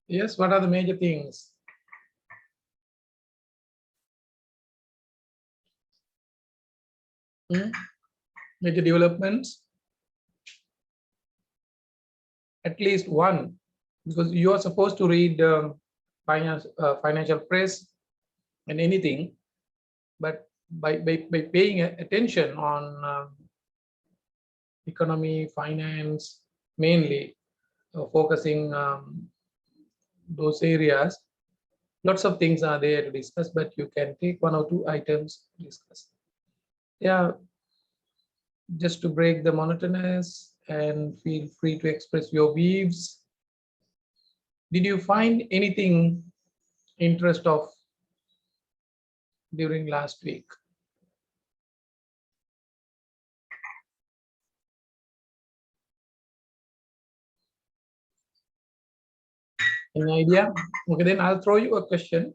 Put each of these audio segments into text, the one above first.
Yes, what are the major things? Major developments? At least one, because you are supposed to read financial press and anything, but by paying attention on economy, finance, mainly focusing those areas, lots of things are there to discuss, but you can take one or two items to discuss. Yeah, just to break the monotonous and feel free to express your views. Did you find anything interest of during last week? Any idea? Okay, then I'll throw you a question.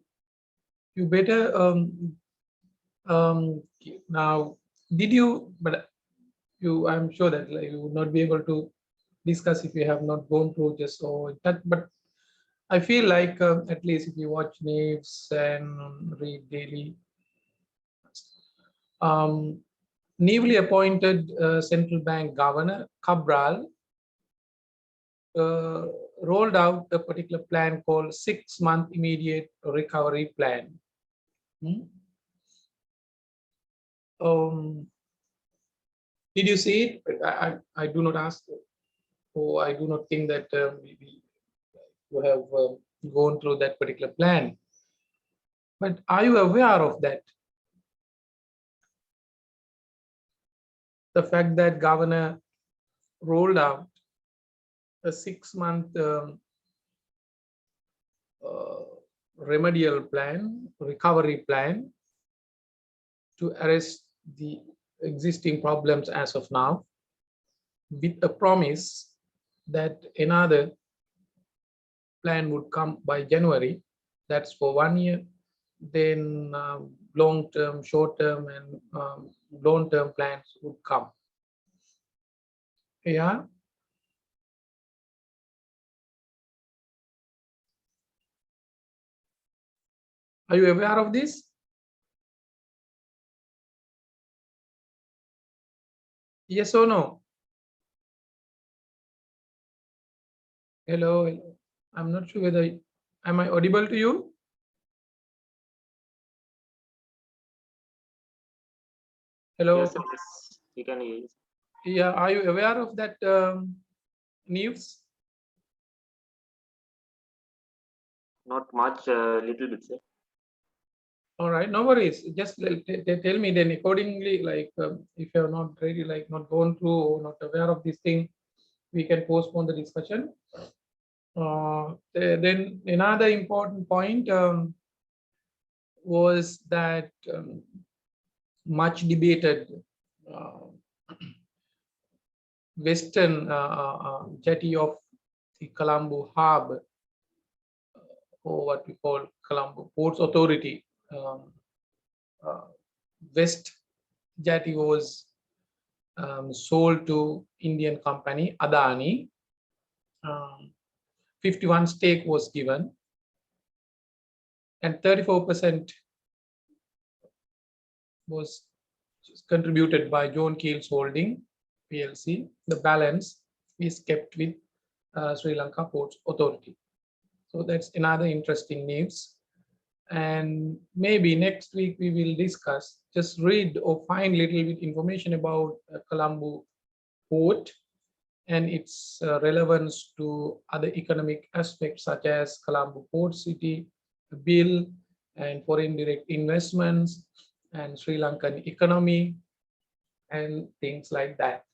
You better now. Did you? But you, I'm sure that like, you would not be able to discuss if you have not gone through just so that. But I feel like at least if you watch news and read daily, newly appointed central bank governor Cabral rolled out a particular plan called 6-month immediate recovery plan. Did you see it? I do not ask, or I do not think that you have gone through that particular plan. But are you aware of that? The fact that governor rolled out a 6-month remedial plan, recovery plan to arrest the existing problems as of now, with a promise that another plan would come by January. That's for 1 year. Then long-term, short-term, and long-term plans would come. Yeah. Are you aware of this? Yes or no? Hello, hello. I'm not sure whether am I audible to you? Hello. Yes, yes, you can hear. Yeah, are you aware of that news? Not much, little bit, sir. All right, no worries. Just tell me then accordingly. Like if you're not really like not gone through or not aware of this thing, we can postpone the discussion. Then another important point was that much debated uh, western jetty of the Colombo Harbour, or what we call Colombo Ports Authority. West jetty was sold to Indian company Adani. 51 stake was given, and 34% was contributed by John Keel's Holding PLC. The balance is kept with Sri Lanka Ports Authority. So that's another interesting news. And maybe next week we will discuss, just read or find little bit information about Colombo Port and its relevance to other economic aspects such as Colombo Port City Bill and foreign direct investments and Sri Lankan economy and things like that.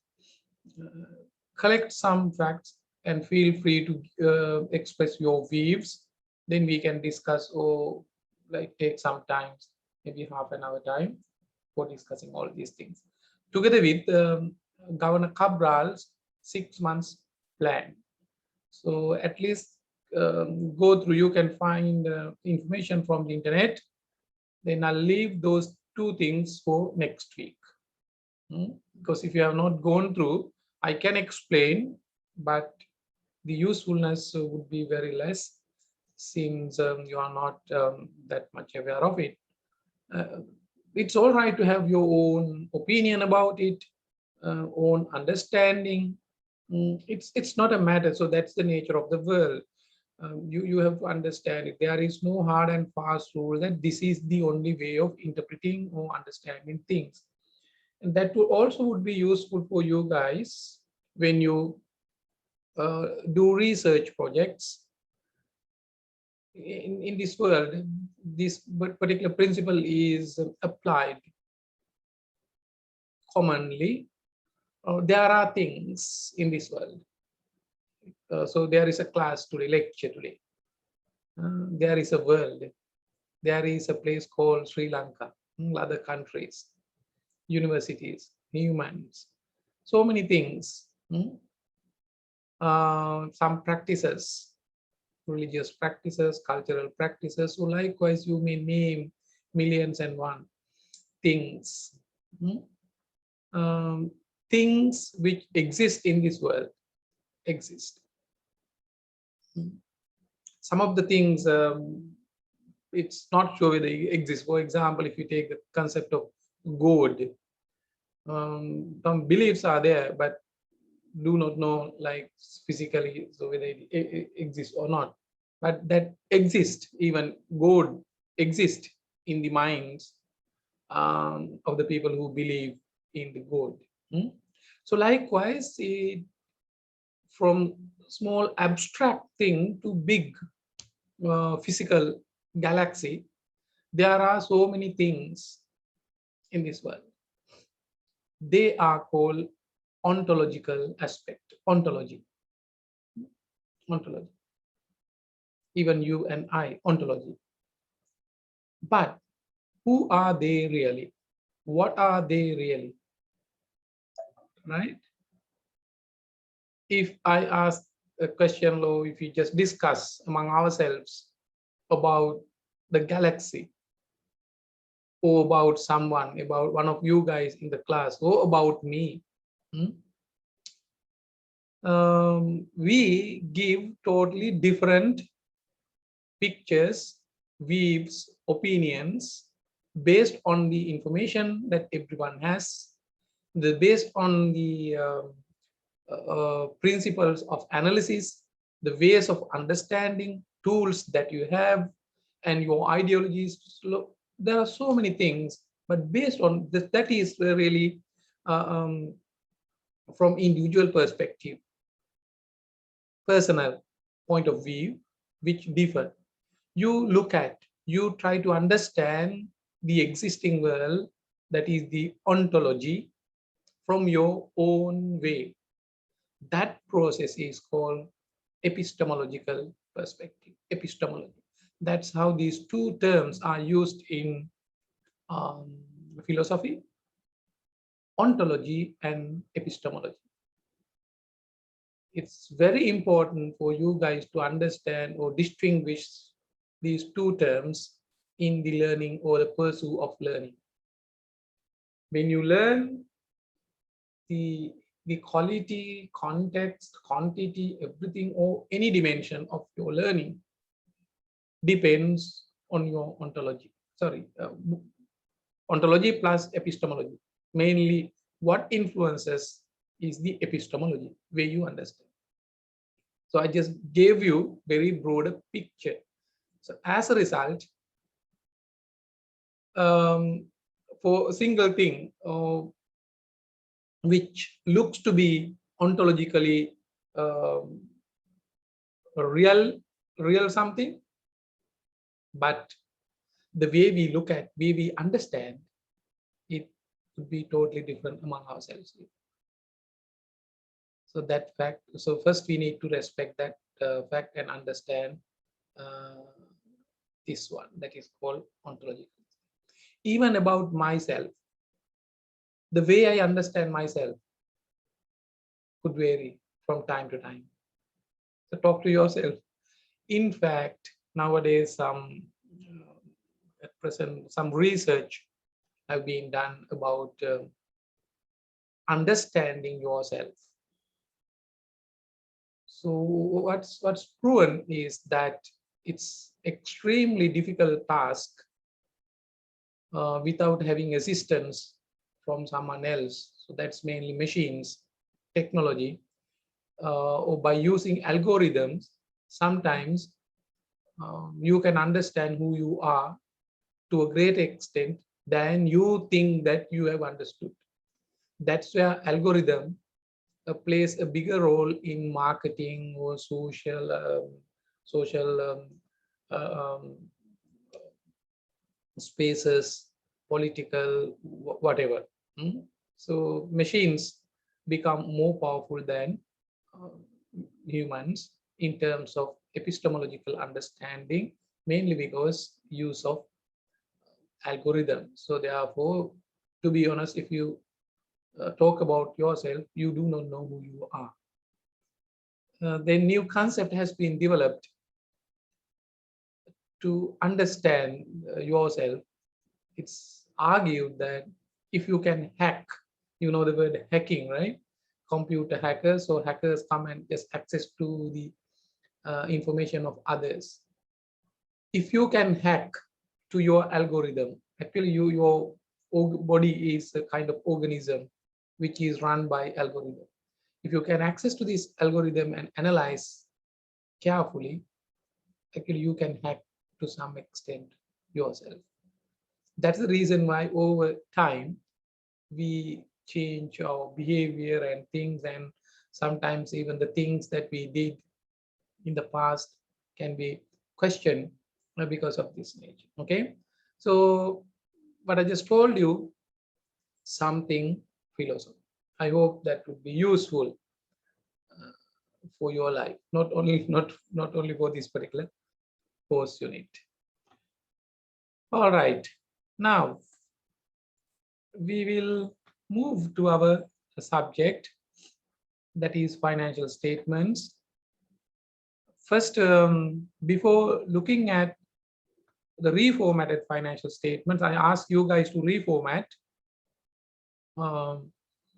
Collect some facts and feel free to express your views. Then we can discuss or like take some time, maybe half an hour time for discussing all these things together with Governor Cabral's 6 months plan. So at least go through, you can find information from the internet. Then I'll leave those two things for next week. Because if you have not gone through, I can explain, but the usefulness would be very less. since you are not that much aware of it. Uh, it's all right to have your own opinion about it, own understanding. It's not a matter. So that's the nature of the world. You have to understand it. There is no hard and fast rule that this is the only way of interpreting or understanding things. And that would also would be useful for you guys when you do research projects in this world. This particular principle is applied commonly. There are things in this world. So there is a class today, lecture today. There is a world. There is a place called Sri Lanka, other countries, universities, humans, so many things. Some practices, religious practices, cultural practices. So likewise, you may name millions and one things. Um, things which exist in this world exist. Some of the things it's not sure whether they exist. For example, if you take the concept of God, some beliefs are there, but do not know like physically so whether it exists or not. But that exists, even God exists in the minds of the people who believe in the God. So likewise, from small abstract thing to big physical galaxy, there are so many things in this world. They are called ontological aspect, ontology. Ontology. Even you and I, ontology. But who are they really? What are they really? Right? If I ask a question, Lo, if we just discuss among ourselves about the galaxy, or about someone, about one of you guys in the class, or about me, we give totally different pictures, views, opinions based on the information that everyone has, based on the principles of analysis, the ways of understanding, tools that you have, and your ideologies. There are so many things, but based on this, that is really from individual perspective, personal point of view, which differ. You look at, you try to understand the existing world, that is the ontology, from your own way. That process is called epistemological perspective, epistemology. That's how these two terms are used in philosophy, ontology and epistemology. It's very important for you guys to understand or distinguish these two terms in the learning or the pursuit of learning. When you learn, the quality, context, quantity, everything, or any dimension of your learning depends on your ontology. Sorry, ontology plus epistemology. Mainly, what influences is the epistemology, where you understand. So I just gave you very broad picture. So as a result, for a single thing which looks to be ontologically real something, but the way we look at, way we understand, it could be totally different among ourselves. So that fact, so first we need to respect that fact and understand this one, that is called ontology. Even about myself, the way I understand myself could vary from time to time. So talk to yourself. In fact, nowadays, at present, some research have been done about understanding yourself. So what's proven is that it's extremely difficult task without having assistance from someone else. So that's mainly machines, technology, or by using algorithms. Sometimes you can understand who you are to a great extent than you think that you have understood. That's where algorithm plays a bigger role in marketing or social spaces, political, whatever. So machines become more powerful than uh, humans in terms of epistemological understanding, mainly because use of algorithm. So therefore, to be honest, if you talk about yourself, you do not know who you are. Then new concept has been developed to understand yourself. It's argued that if you can hack, you know the word hacking, right? Computer hackers, so hackers come and just access to the information of others. If you can hack to your algorithm, actually your body is a kind of organism which is run by algorithm. If you can access to this algorithm and analyze carefully, actually you can hack to some extent yourself. That's the reason why over time we change our behavior and things, and sometimes even the things that we did in the past can be questioned because of this nature. Okay, so what I just told you, something philosophy. I hope that would be useful for your life, not only for this particular course unit. All right, now we will move to our subject, that is financial statements. First, before looking at the reformatted financial statements, I ask you guys to reformat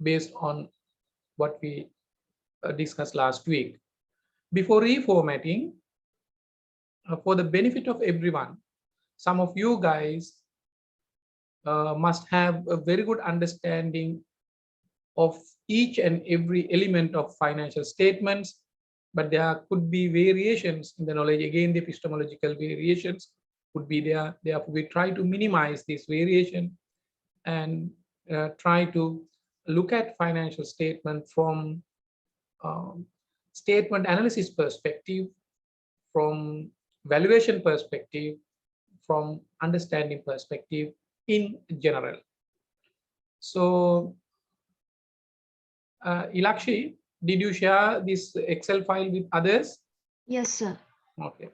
based on what we discussed last week. Before reformatting, for the benefit of everyone, some of you guys must have a very good understanding of each and every element of financial statements, but there could be variations in the knowledge. Again, the epistemological variations would be there. Therefore, we try to minimize this variation and try to look at financial statement from statement analysis perspective, from valuation perspective, from understanding perspective in general. So, Ilakshi, did you share this Excel file with others? Yes, sir. Okay.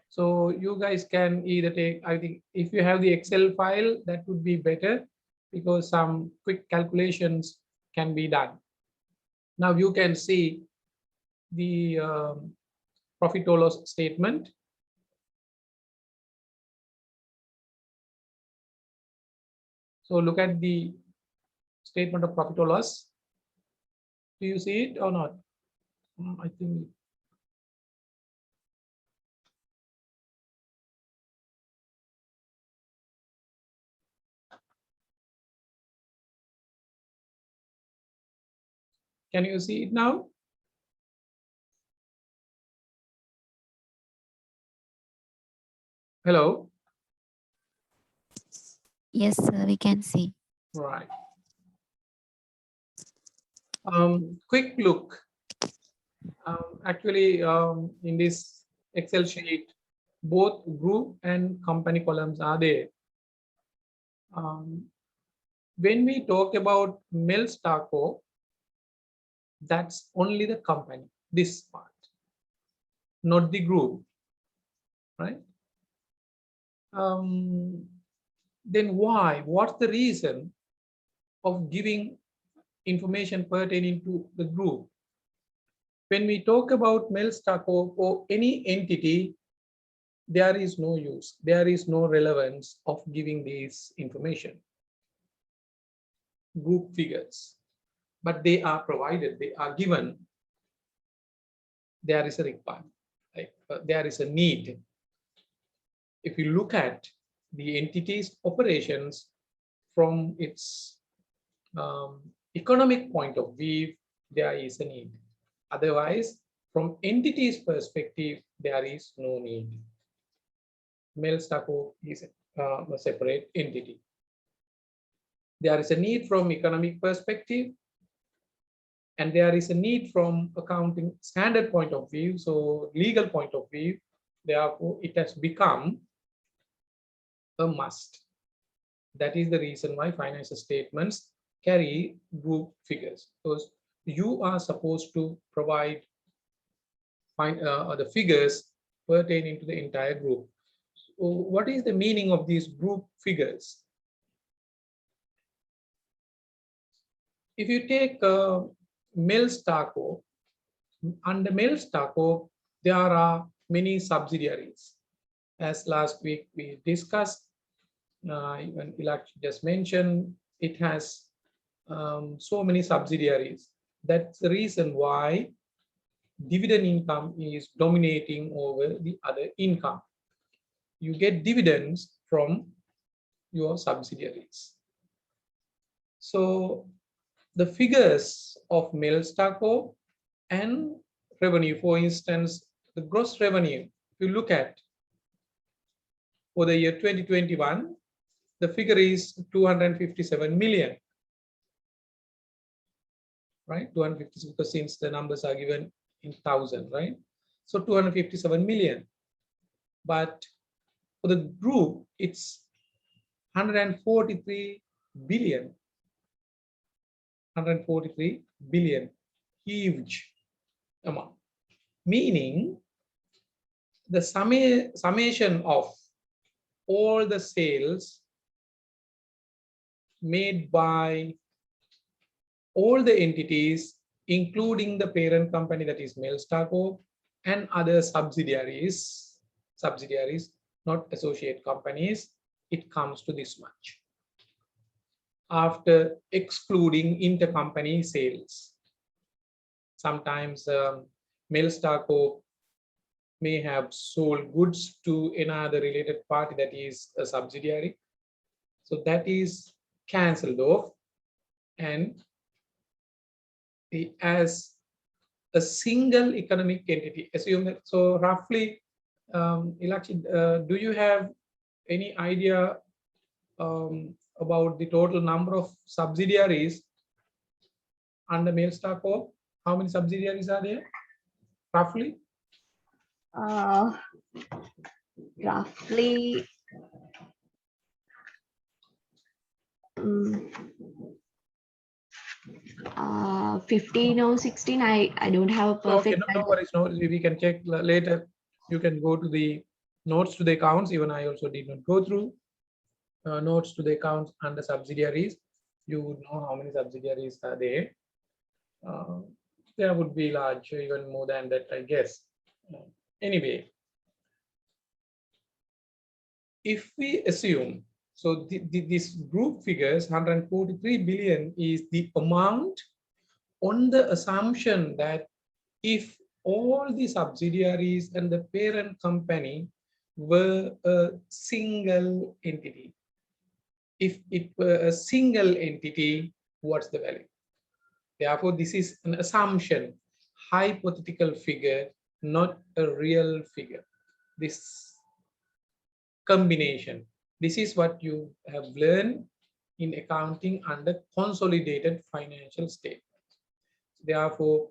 So you guys can either take, I think if you have the Excel file, that would be better because some quick calculations can be done. Now you can see the profit or loss statement. So look at the statement of profit or loss. Do you see it or not? I think. Can you see it now? Hello. Yes, sir, we can see. Right. Quick look. Actually, in this Excel sheet, both group and company columns are there. When we talk about Melstarco, that's only the company, this part, not the group, right? Then why? What's the reason of giving information pertaining to the group? When we talk about Melstarco or any entity, there is no use, there is no relevance of giving this information, group figures, but they are provided, they are given. There is a requirement, right? There is a need. if you look at the entity's operations from its economic point of view, there is a need. Otherwise, from entity's perspective, there is no need. Melstaco is a separate entity. There is a need from economic perspective, and there is a need from accounting standard point of view, so legal point of view. Therefore, it has become a must. That is the reason why financial statements carry group figures, because you are supposed to provide the figures pertaining to the entire group. So what is the meaning of these group figures? If you take Melstaco, under Melstaco, there are many subsidiaries. As last week we discussed, even Ilak just mentioned, it has so many subsidiaries. That's the reason why dividend income is dominating over the other income. You get dividends from your subsidiaries. So the figures of Melstaco and revenue, for instance, the gross revenue, if you look at for the year 2021, the figure is 257 million, right? 257, because since the numbers are given in thousand, right? So 257 million. But for the group, it's 143 billion. 143 billion, huge amount. Meaning the summation of all the sales made by all the entities, including the parent company, that is Melstaco, and other subsidiaries, not associate companies, it comes to this much. After excluding intercompany sales. Sometimes Melstaco may have sold goods to another related party that is a subsidiary. So that is cancelled off, and as a single economic entity, assume that. So roughly, Ilakshi, do you have any idea about the total number of subsidiaries under Melstaco? How many subsidiaries are there, roughly? Roughly 15 or 16. I don't have a perfect. Okay, no worries. No, we can check later. You can go to the notes to the accounts. Even I also did not go through notes to the accounts under subsidiaries. You would know how many subsidiaries are there. There would be large, even more than that, I guess. Anyway, if we assume, so this group figures 143 billion is the amount on the assumption that if all the subsidiaries and the parent company were a single entity. If it were a single entity, what's the value? Therefore, this is an assumption, hypothetical figure, not a real figure. This combination, this is what you have learned in accounting under consolidated financial statements. Therefore,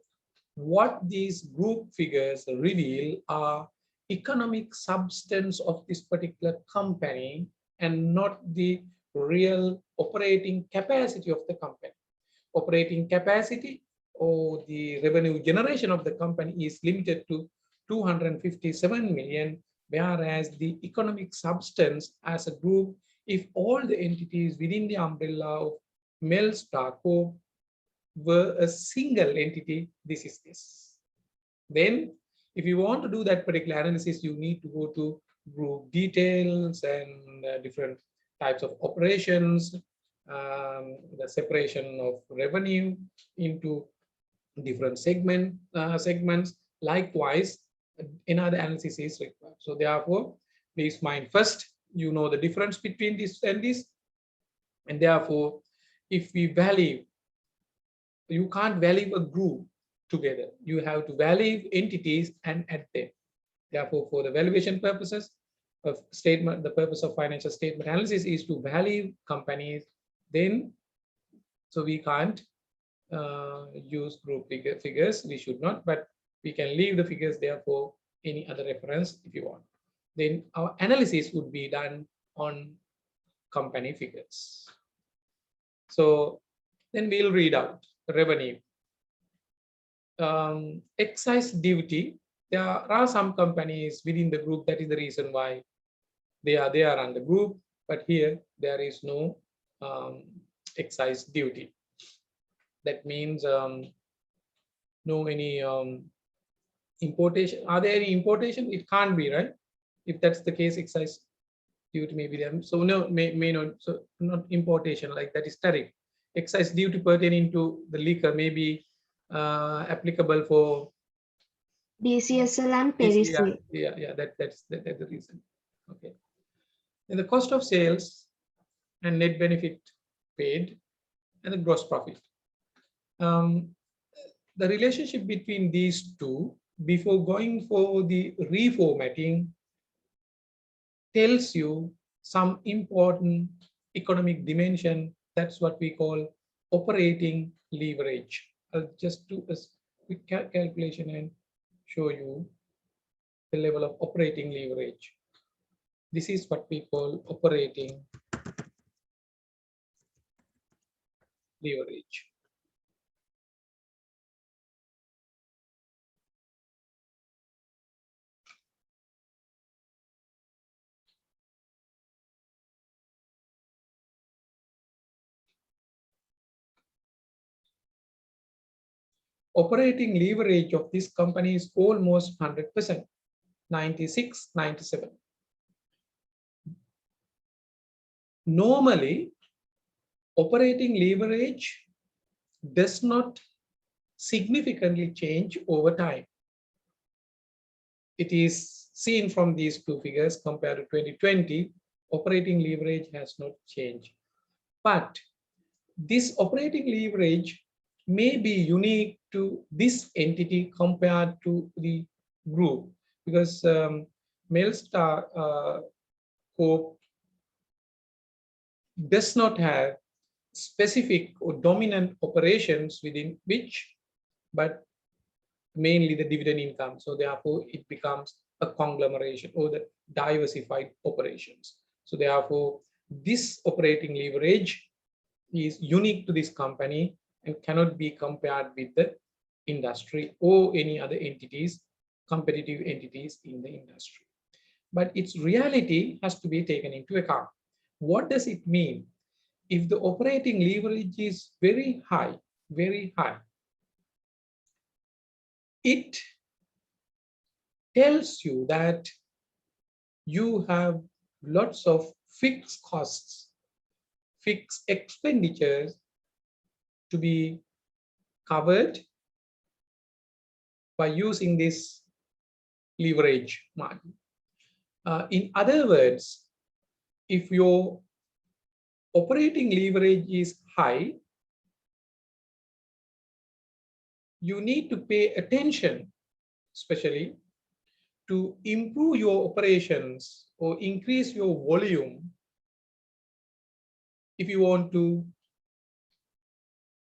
what these group figures reveal are economic substance of this particular company and not the real operating capacity of the company. Operating capacity or the revenue generation of the company is limited to 257 million, whereas the economic substance as a group, if all the entities within the umbrella of Melstaco were a single entity, this is this. Then, if you want to do that particular analysis, you need to go to group details and different types of operations, the separation of revenue into different segments. Likewise, another analysis is required. So therefore, Please mind first, you know the difference between this and this. And therefore, if we value, you can't value a group together. You have to value entities and add them. Therefore, for the valuation purposes of statement, the purpose of financial statement analysis is to value companies. Then, so we can't use group figures. We should not, but we can leave the figures there for any other reference if you want. Then our analysis would be done on company figures. So then we'll read out revenue. Excise duty. There are some companies within the group. That is the reason why they are on the group. But here there is no excise duty. That means no any importation. Are there any importation? It can't be, right? If that's the case, excise duty may be there. So no, may not. So not importation, like that is tariff. Excise duty pertaining to the liquor may be applicable for DCSL and this. Yeah, Perisal. that's the reason. Okay. And the cost of sales and net benefit paid and the gross profit. The relationship between these two before going for the reformatting tells you some important economic dimension. That's what we call operating leverage. I'll just do a quick calculation and show you the level of operating leverage. This is what we call operating leverage. Operating leverage of this company is almost 100%, 96, 97. Normally, operating leverage does not significantly change over time. It is seen from these two figures compared to 2020, operating leverage has not changed. But this operating leverage may be unique to this entity compared to the group, because Mailstar Corp does not have specific or dominant operations within which, but mainly the dividend income. So therefore, it becomes a conglomeration or the diversified operations. So therefore, this operating leverage is unique to this company and cannot be compared with the industry or any other entities, competitive entities in the industry. But its reality has to be taken into account. What does it mean? If the operating leverage is very high, it tells you that you have lots of fixed costs, fixed expenditures to be covered by using this leverage margin. In other words, if your operating leverage is high, you need to pay attention, especially to improve your operations or increase your volume if you want to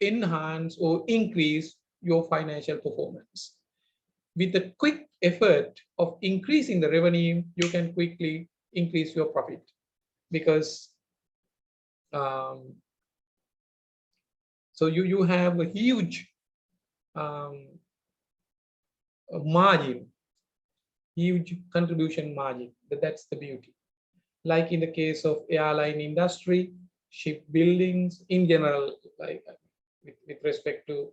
enhance or increase your financial performance. With a quick effort of increasing the revenue, you can quickly increase your profit, because so you have a huge margin, huge contribution margin. That's the beauty. Like in the case of airline industry, shipbuildings in general, like with respect to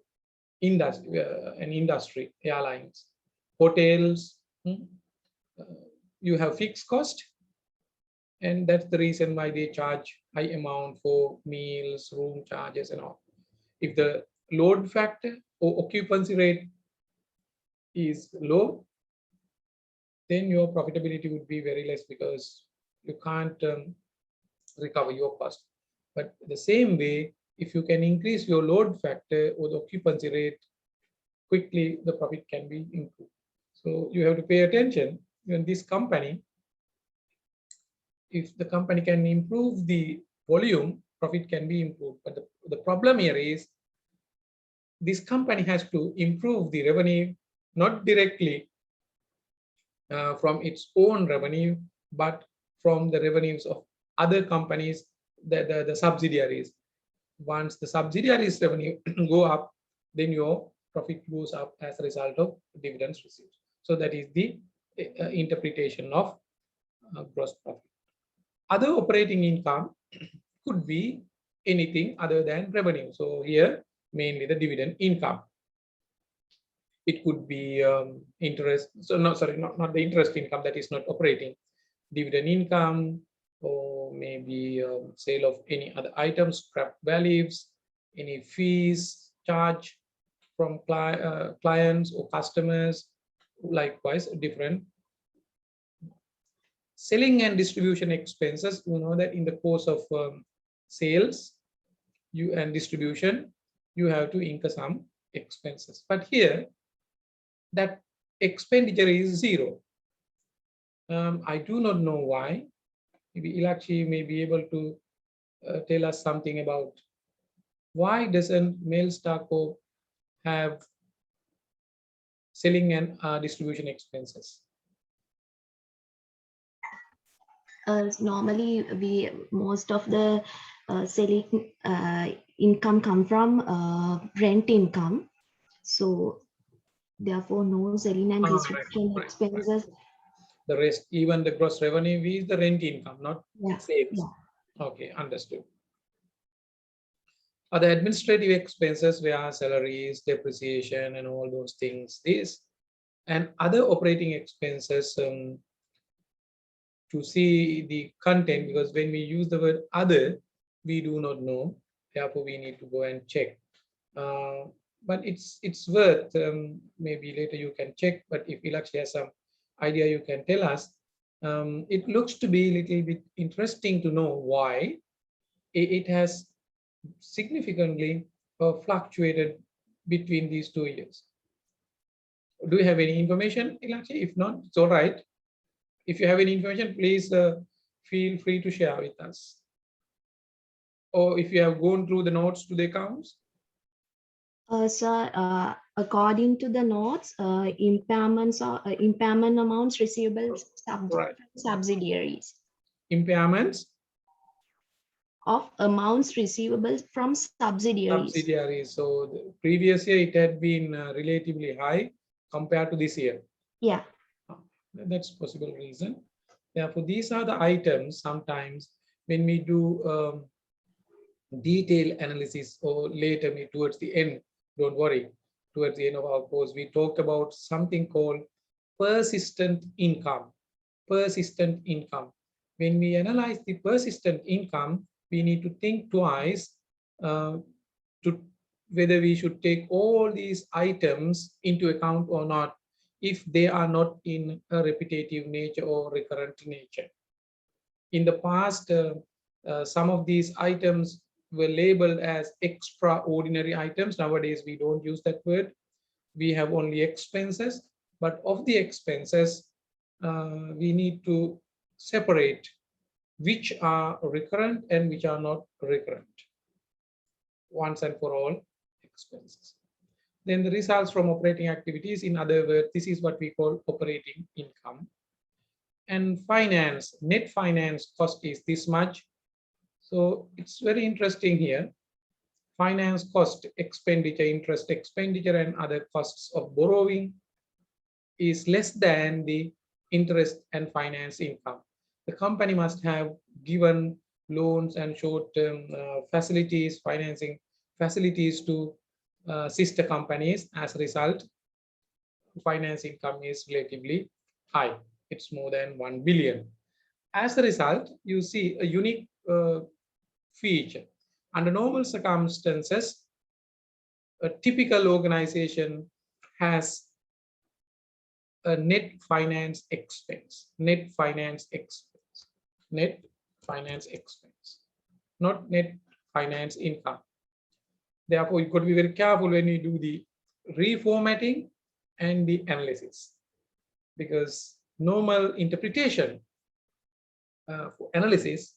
industry, airlines, hotels, you have fixed cost, and that's the reason why they charge high amount for meals, room charges, and all. If the load factor or occupancy rate is low, then your profitability would be very less because you can't recover your cost. But the same way, if you can increase your load factor or the occupancy rate quickly, the profit can be improved. So you have to pay attention when this company, if the company can improve the volume, profit can be improved. But the problem here is this company has to improve the revenue, not directly from its own revenue, but from the revenues of other companies, the subsidiaries. Once the subsidiaries revenue go up, then your profit goes up as a result of dividends received. So that is the interpretation of gross profit. Other operating income could be anything other than revenue. So here, mainly the dividend income. It could be interest. So no, sorry, not the interest income, that is not operating. Dividend income, or maybe sale of any other items, scrap values, any fees charged from clients or customers, likewise different. Selling and distribution expenses, you know that in the course of sales and distribution, you have to incur some expenses. But here, that expenditure is zero. I do not know why. Maybe Ilakshi may be able to tell us something about why doesn't Mailstar Corp have selling and distribution expenses? Normally, most of the selling income come from rent income. So therefore, no selling and distribution Right. expenses. The rest, even the gross revenue is the rent income, not sales. Yeah. Okay, understood. Other administrative expenses were salaries, depreciation, and all those things. This and other operating expenses to see the content, because when we use the word other, we do not know. Therefore, we need to go and check. But it's worth, maybe later you can check, but if Ilakshi has some idea, you can tell us. It looks to be a little bit interesting to know why it has significantly fluctuated between these 2 years. Do you have any information, Ilakshi? If not, it's all right. If you have any information, please feel free to share with us. Or if you have gone through the notes to the accounts. So, according to the notes, impairment amounts receivable subsidiaries. Impairments Of amounts receivable from subsidiaries. So the previous year it had been relatively high compared to this year. Yeah. That's possible reason. Therefore, these are the items sometimes when we do detailed analysis, or later towards the end, don't worry, towards the end of our course, we talk about something called persistent income. Persistent income. When we analyze the persistent income, we need to think twice to whether we should take all these items into account or not, if they are not in a repetitive nature or recurrent nature. In the past, some of these items were labeled as extraordinary items. Nowadays, we don't use that word. We have only expenses, but of the expenses, we need to separate which are recurrent and which are not recurrent. Once and for all expenses. Then the results from operating activities, in other words, this is what we call operating income. And finance, net finance cost is this much. So it's very interesting here. Finance cost, expenditure, interest expenditure, and other costs of borrowing is less than the interest and finance income. The company must have given loans and short-term facilities, financing facilities to sister companies. As a result, finance income is relatively high. It's more than 1 billion. As a result, you see a unique feature. Under normal circumstances, a typical organization has a net finance expense. Net finance expense. Net finance expense. Not net finance income. Therefore, you've got to be very careful when you do the reformatting and the analysis, because normal interpretation for analysis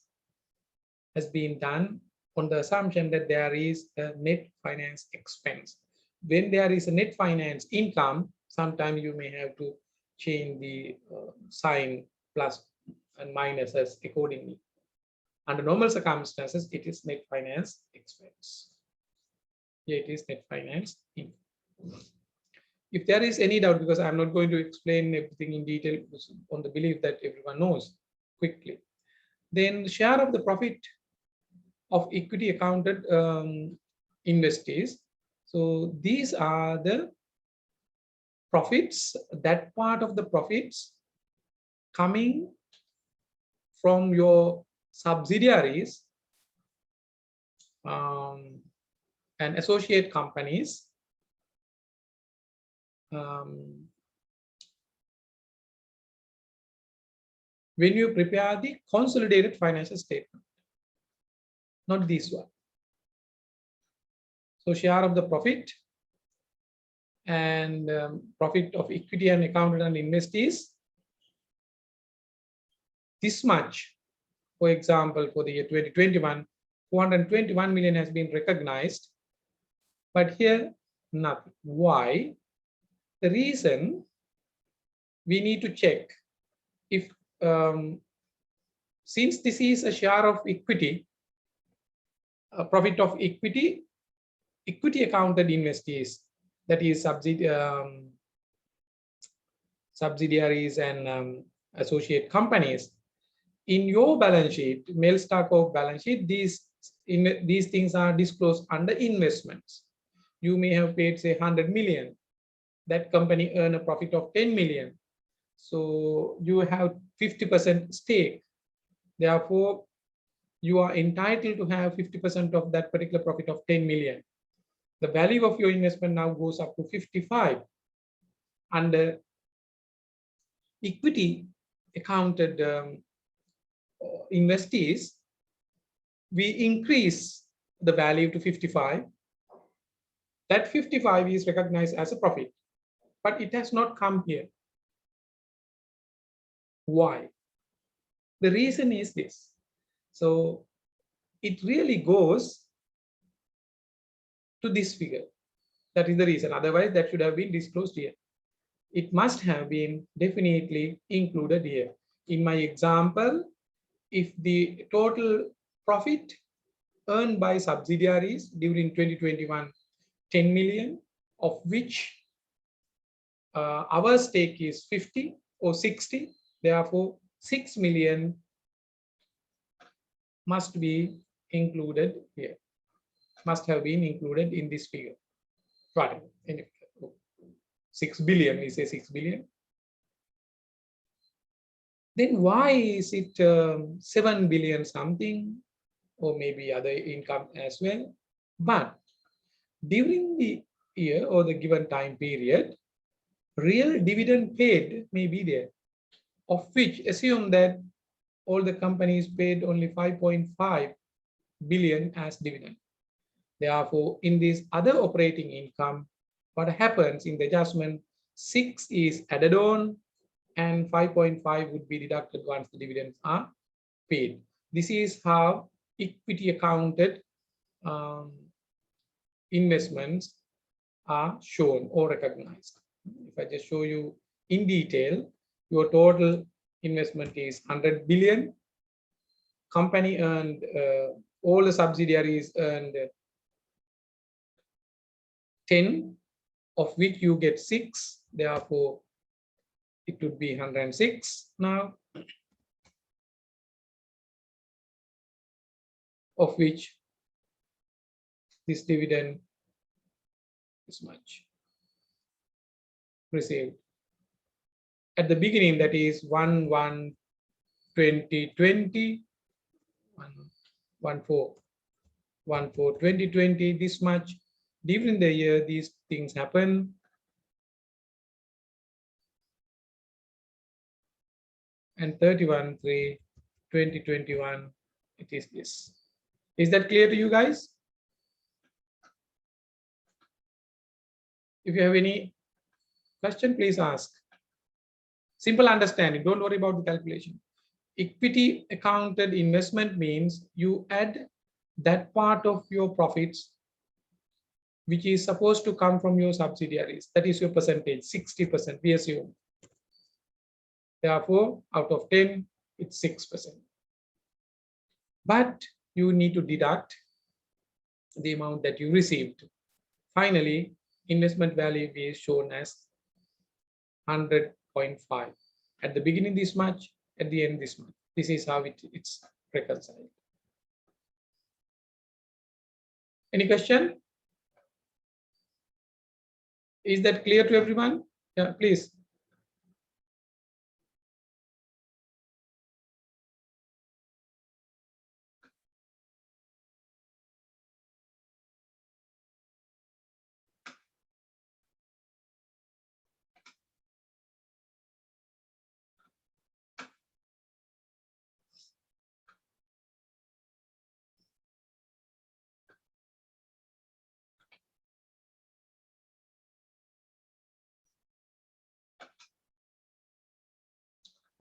has been done on the assumption that there is a net finance expense. When there is a net finance income, sometimes you may have to change the sign plus and minuses accordingly. Under normal circumstances, it is net finance expense. Here it is net finance income. If there is any doubt, because I'm not going to explain everything in detail on the belief that everyone knows quickly, then share of the profit of equity accounted investees. So these are the profits, that part of the profits coming from your subsidiaries and associate companies when you prepare the consolidated financial statement, not this one. So share of the profit and profit of equity and accounted and investees, this much. For example, for the year 2021, 421 million has been recognized, but here nothing. Why? The reason, we need to check if since this is a share of equity, a profit of equity accounted investees, that is subsidiaries and associate companies. In your balance sheet, Mailstar Corp balance sheet, these things are disclosed under investments. You may have paid, say, 100 million. That company earn a profit of 10 million. So you have 50% stake. Therefore, you are entitled to have 50% of that particular profit of 10 million. The value of your investment now goes up to 55. Under equity accounted investees, we increase the value to 55. That 55 is recognized as a profit, but it has not come here. Why? The reason is this. So it really goes to this figure. That is the reason. Otherwise, that should have been disclosed here. It must have been definitely included here. In my example, if the total profit earned by subsidiaries during 2021, 10 million, of which our stake is 50 or 60, therefore 6 million must be included here, must have been included in this figure. Right. 6 billion, we say 6 billion. Then why is it 7 billion something, or maybe other income as well? But during the year or the given time period, real dividend paid may be there, of which assume that all the companies paid only 5.5 billion as dividend. Therefore, in this other operating income, what happens in the adjustment, 6 is added on and 5.5 would be deducted once the dividends are paid. This is how equity accounted investments are shown or recognized. If I just show you in detail, your total investment is 100 billion. Company earned, all the subsidiaries earned 10, of which you get 6. Therefore, it would be 106 now, of which this dividend is much received. At the beginning, that is 1/1/2020, 1/4/2020, this much. During the year, these things happen. and 31/3/2021, it is this. Is that clear to you guys? If you have any question, please ask. Simple understanding, don't worry about the calculation. Equity accounted investment means you add that part of your profits which is supposed to come from your subsidiaries. That is your percentage, 60%, we assume. Therefore, out of 10, it's 6%. But you need to deduct the amount that you received. Finally, investment value is shown as 100.5. At the beginning this much, at the end this much. This is how it's reconciled. Any question? Is that clear to everyone? Yeah, please.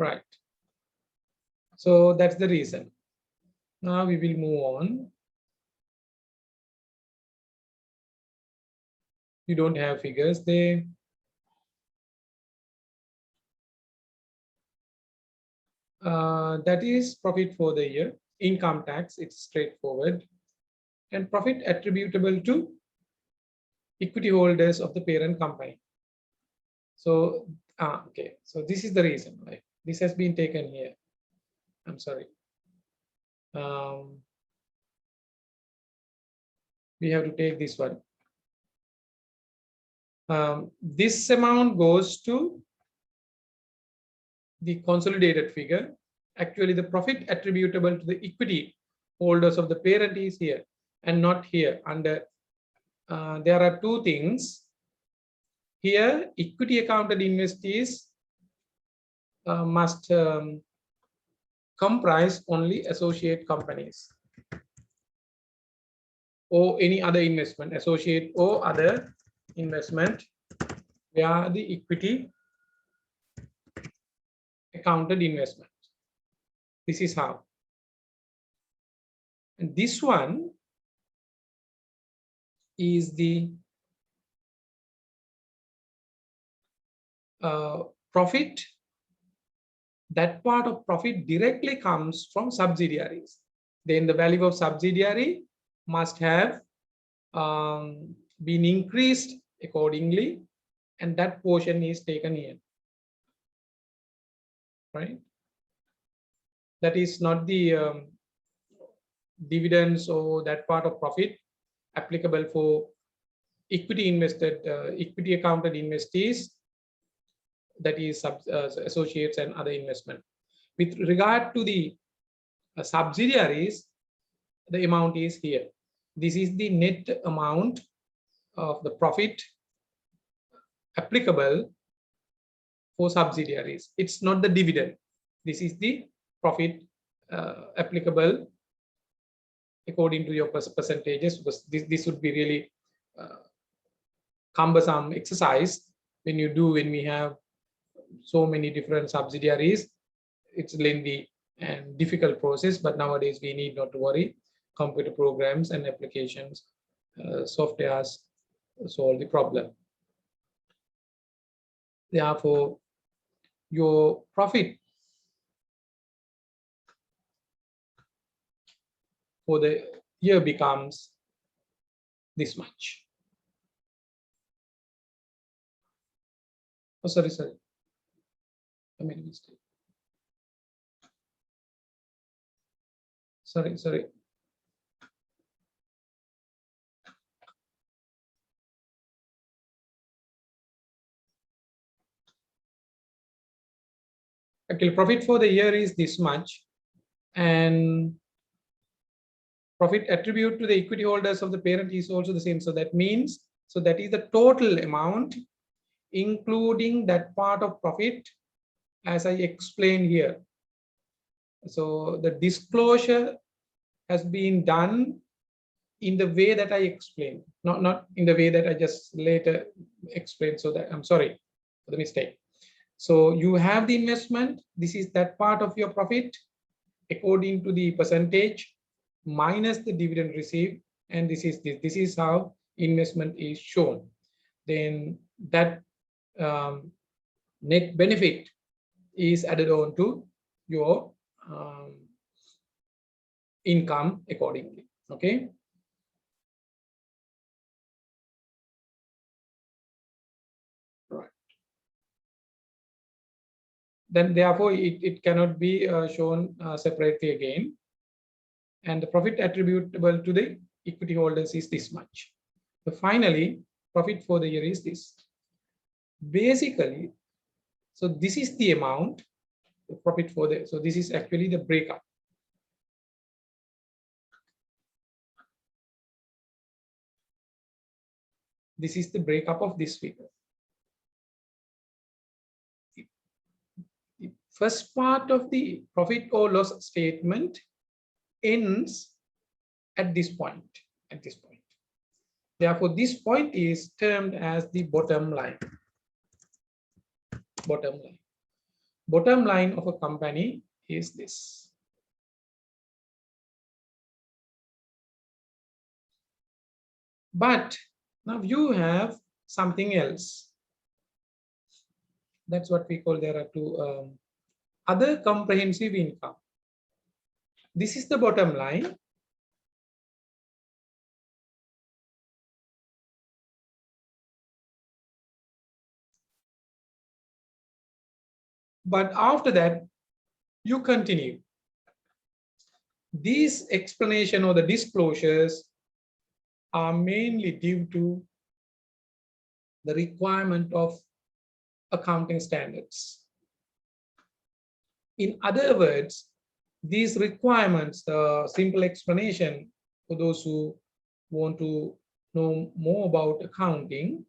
Right. So that's the reason. Now we will move on. You don't have figures there. That is profit for the year. Income tax, it's straightforward. And profit attributable to equity holders of the parent company. So, okay. So this is the reason, right? This has been taken here. I'm sorry. We have to take this one. This amount goes to the consolidated figure. Actually, the profit attributable to the equity holders of the parent is here and not here. Under there are two things. Here, equity accounted investees must comprise only associate companies or any other investment, associate or other investment where the equity accounted investment. This is how. And this one is the profit. That part of profit directly comes from subsidiaries. Then the value of subsidiary must have been increased accordingly, and that portion is taken here. Right? That is not the dividends or that part of profit applicable for equity invested, equity accounted investees, that is associates and other investment. With regard to the subsidiaries, the amount is here. This is the net amount of the profit applicable for subsidiaries. It's not the dividend. This is the profit applicable according to your percentages, because this would be really cumbersome exercise when we have so many different subsidiaries. It's lengthy and difficult process, but nowadays we need not to worry. Computer programs and applications, softwares solve the problem. Therefore, your profit for the year becomes this much. Oh, sorry. I made a mistake. Sorry. Actually, profit for the year is this much, and profit attribute to the equity holders of the parent is also the same. So that means, so that is the total amount, including that part of profit as I explained here. So the disclosure has been done in the way that I explained, not in the way that I just later explained. So that I'm sorry for the mistake. So you have the investment. This is that part of your profit according to the percentage minus the dividend received, and this is this. This is how investment is shown. Then that net benefit is added on to your income accordingly. Okay. Right. Then therefore it cannot be shown separately again. And the profit attributable to the equity holders is this much. So finally, profit for the year is this. Basically, so this is the amount, the profit for the, so this is actually the breakup. This is the breakup of this figure. The first part of the profit or loss statement ends at this point, Therefore, this point is termed as the bottom line. Bottom line of a company is this. But now you have something else. That's what we call, there are two other comprehensive income. This is the bottom line. But after that, you continue. These explanation or the disclosures are mainly due to the requirement of accounting standards. In other words, these requirements, the simple explanation for those who want to know more about accounting.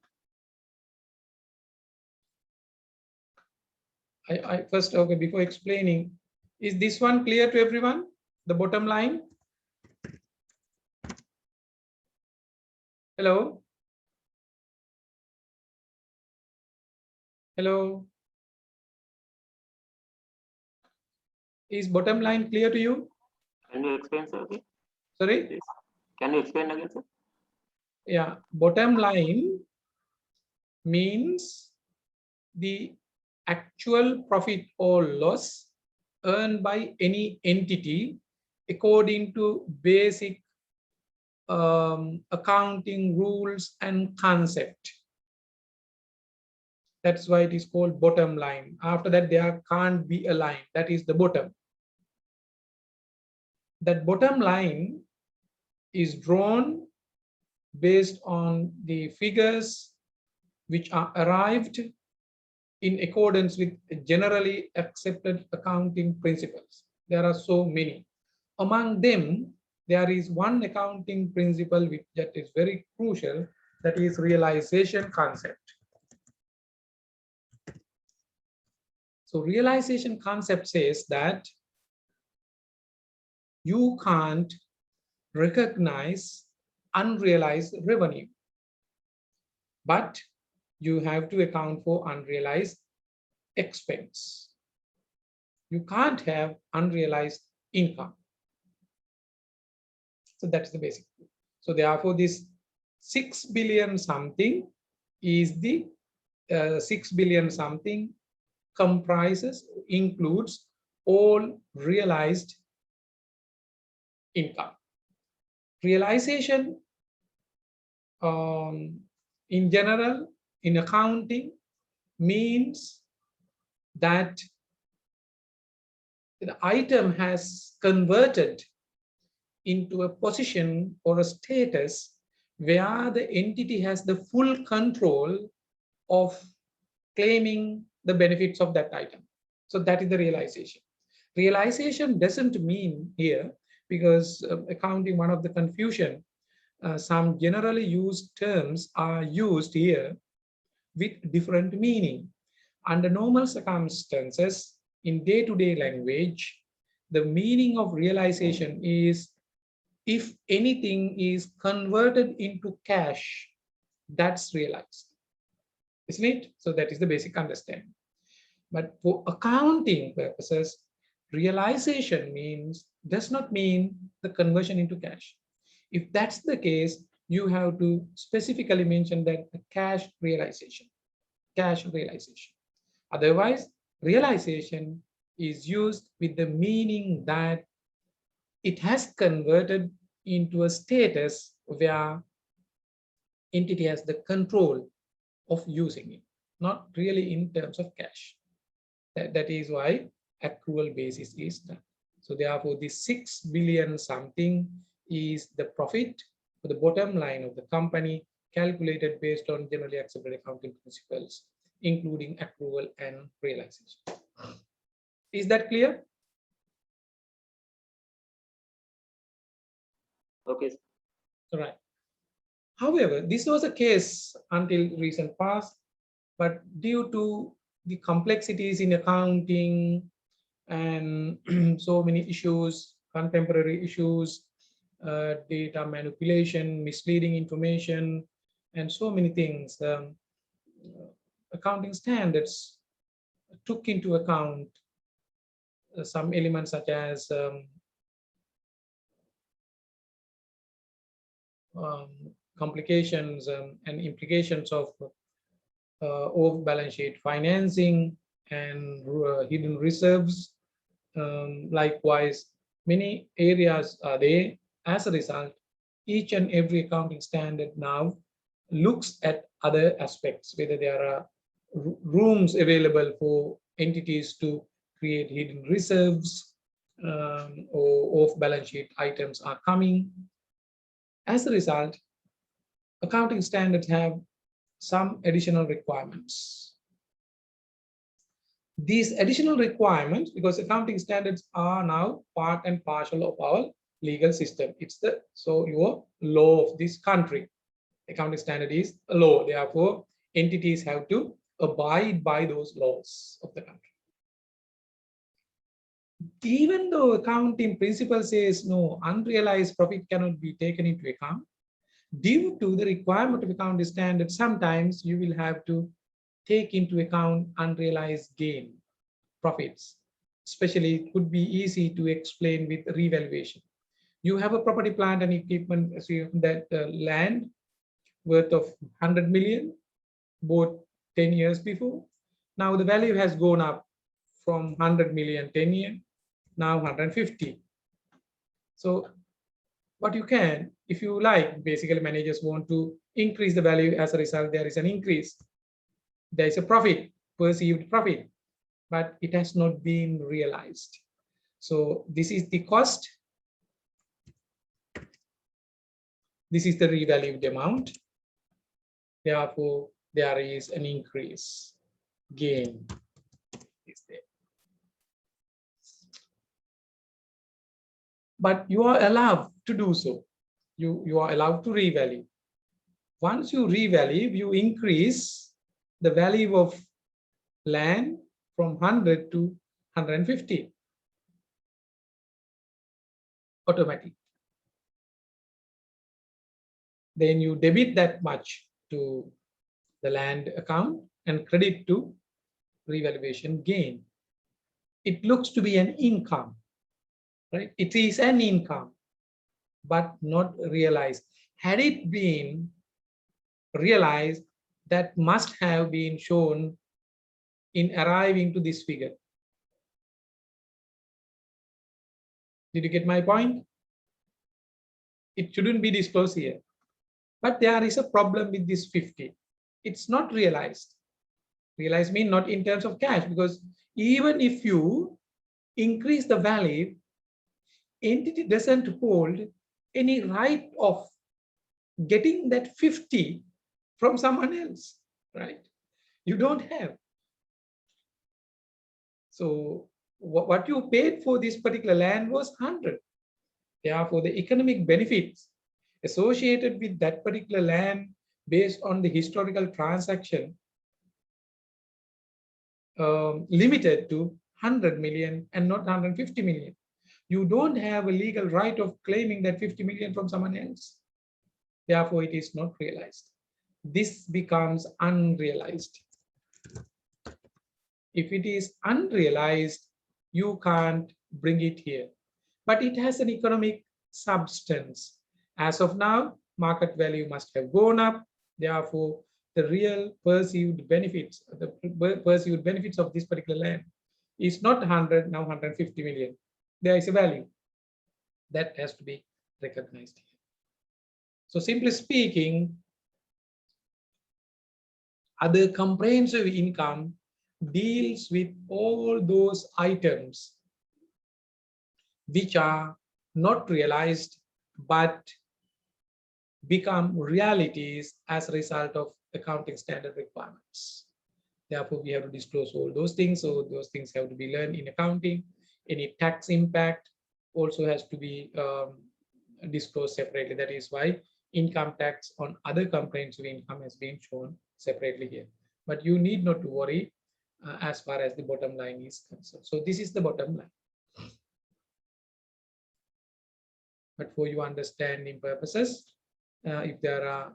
I first, okay, before explaining, is this one clear to everyone? The bottom line? Hello? Hello? Is bottom line clear to you? Can you explain, sir? Okay. Sorry? Please. Can you explain again, sir? Yeah, bottom line means the actual profit or loss earned by any entity according to basic accounting rules and concept. That's why it is called bottom line. After that, there can't be a line. That is the bottom. That bottom line is drawn based on the figures which are arrived in accordance with generally accepted accounting principles. There are so many. Among them, there is one accounting principle that is very crucial, that is realization concept. So realization concept says that you can't recognize unrealized revenue, but you have to account for unrealized expense. You can't have unrealized income. So that's the basic. So therefore, this 6 billion something is the 6 billion something includes all realized income. Realization in general in accounting means that the item has converted into a position or a status where the entity has the full control of claiming the benefits of that item. So that is the realization. Realization doesn't mean here, because accounting, one of the confusion, some generally used terms are used here with different meaning. Under normal circumstances, in day-to-day language, the meaning of realization is if anything is converted into cash, that's realized, isn't it? So that is the basic understanding. But for accounting purposes, realization does not mean the conversion into cash. If that's the case, you have to specifically mention that the cash realization. Otherwise, realization is used with the meaning that it has converted into a status where entity has the control of using it, not really in terms of cash. That is why accrual basis is done. So therefore, the 6 billion something is the profit for the bottom line of the company, calculated based on generally accepted accounting principles, including accrual and realization. Is that clear? Okay. All right. However, this was a case until recent past, but due to the complexities in accounting and so many issues, contemporary issues, data manipulation, misleading information, and so many things, accounting standards took into account some elements such as complications and implications of off-balance sheet financing and hidden reserves. Likewise, many areas are there. As a result, each and every accounting standard now looks at other aspects, whether there are rooms available for entities to create hidden reserves or off-balance sheet items are coming. As a result, accounting standards have some additional requirements. These additional requirements, because accounting standards are now part and parcel of our legal system. It's your law of this country. Accounting standard is a law. Therefore, entities have to abide by those laws of the country. Even though accounting principle says no, unrealized profit cannot be taken into account, due to the requirement of accounting standard, sometimes you will have to take into account unrealized gain, profits. Especially, it could be easy to explain with revaluation. You have a property, plant, and equipment, assume that land worth of 100 million, bought 10 years before. Now the value has gone up from 100 million 10 years, now 150. So what you can, if you like, basically managers want to increase the value. As a result, there is an increase. There is a profit, perceived profit, but it has not been realized. So this is the cost. This is the revalued amount. Therefore, there is an increase. Gain is there. But you are allowed to do so. You are allowed to revalue. Once you revalue, you increase the value of land from 100 to 150. Automatic. Then you debit that much to the land account and credit to revaluation gain. It looks to be an income, right? It is an income, but not realized. Had it been realized, that must have been shown in arriving to this figure. Did you get my point? It shouldn't be disclosed here. But there is a problem with this 50. It's not realized. Realized means not in terms of cash, because even if you increase the value, entity doesn't hold any right of getting that 50 from someone else, right? You don't have. So what you paid for this particular land was 100. Therefore, the economic benefits associated with that particular land based on the historical transaction limited to 100 million and not 150 million. You don't have a legal right of claiming that 50 million from someone else. Therefore, it is not realized. This becomes unrealized. If it is unrealized, you can't bring it here. But it has an economic substance. As of now, market value must have gone up. Therefore, the real perceived benefits of this particular land is not 100, now 150 million. There is a value that has to be recognized here. So simply speaking, other comprehensive income deals with all those items which are not realized but become realities as a result of accounting standard requirements. Therefore, we have to disclose all those things. So those things have to be learned in accounting. Any tax impact also has to be disclosed separately. That is why income tax on other comprehensive income has been shown separately here. But you need not to worry as far as the bottom line is concerned. So this is the bottom line. But for your understanding purposes, if there are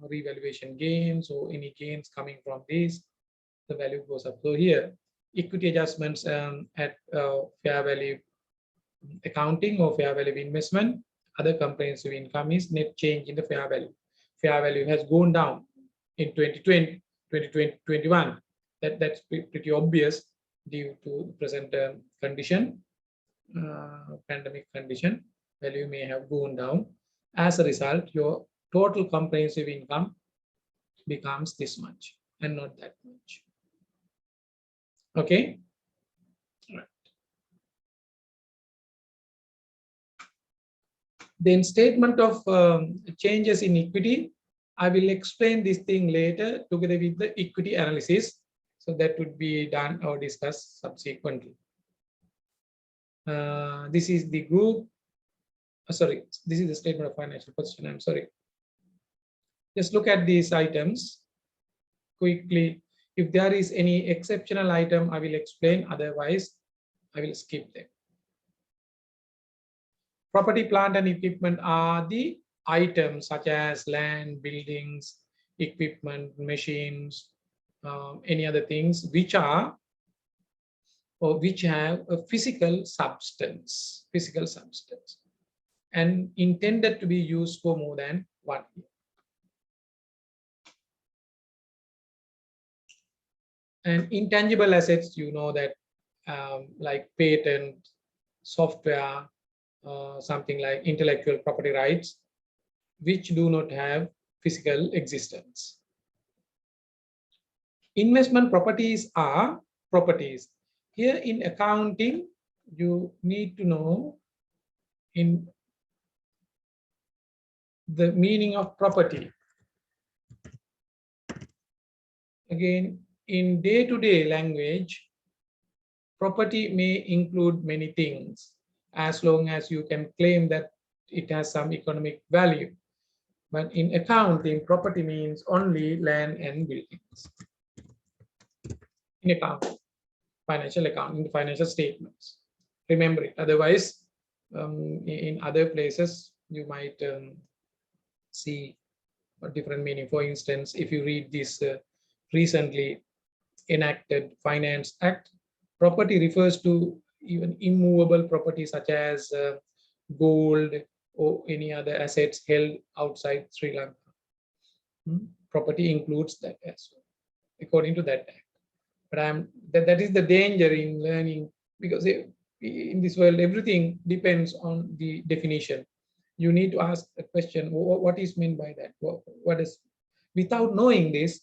revaluation gains or any gains coming from this, the value goes up. So here, equity adjustments at fair value accounting or fair value investment, other comprehensive income is net change in the fair value. Fair value has gone down in 2020, 2021. That's pretty obvious due to present condition, pandemic condition. Value may have gone down. As a result, your total comprehensive income becomes this much and not that much. Okay. Right. Then statement of changes in equity. I will explain this thing later together with the equity analysis. So that would be done or discussed subsequently. This is the group. Sorry, this is the statement of financial position. I'm sorry. Just look at these items quickly. If there is any exceptional item, I will explain. Otherwise, I will skip them. Property, plant, and equipment are the items such as land, buildings, equipment, machines, any other things which are or which have a physical substance, and intended to be used for more than 1 year. And intangible assets, you know that like patent, software, something like intellectual property rights, which do not have physical existence. Investment properties are properties. Here in accounting, you need to know in the meaning of property. Again, in day-to-day language, property may include many things as long as you can claim that it has some economic value. But in accounting, property means only land and buildings. In accounting, financial accounting, financial statements. Remember it. Otherwise, in other places, you might see a different meaning. For instance, if you read this recently enacted Finance Act, property refers to even immovable property such as gold or any other assets held outside Sri Lanka. Property includes that as well, according to that act. But that is the danger in learning, because in this world, everything depends on the definition. You need to ask a question, what is meant by that? What is, without knowing this,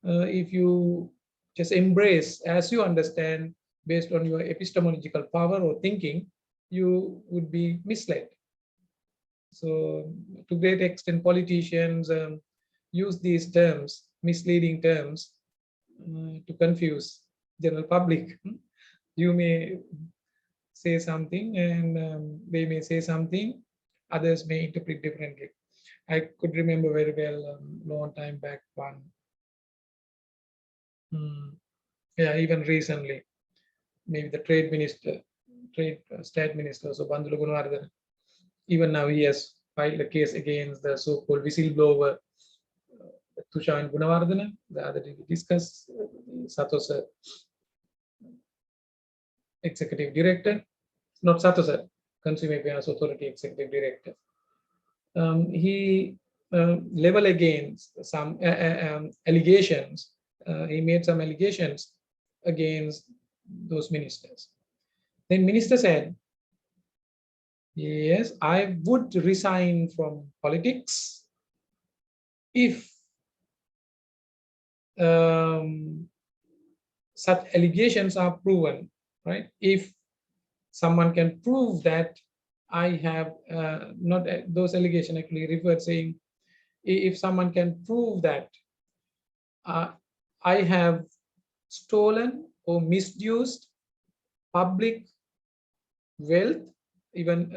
if you just embrace as you understand based on your epistemological power or thinking, you would be misled. So to great extent, politicians use these terms, misleading terms, to confuse general public. You may say something and they may say something, others may interpret differently. I could remember very well long time back one. Yeah, even recently, maybe the trade minister Trade State Minister, so Bandula Gunawardena. Even now he has filed a case against the so-called whistleblower Tushan Gunawardena. The other day we discussed Satosa Executive Director, not Satosa, Consumer Finance Authority Executive Director. He level against some allegations. He made some allegations against those ministers. Then minister said, yes, I would resign from politics if such allegations are proven, right? If someone can prove that I have not those allegations actually referred saying, if someone can prove that I have stolen or misused public wealth, even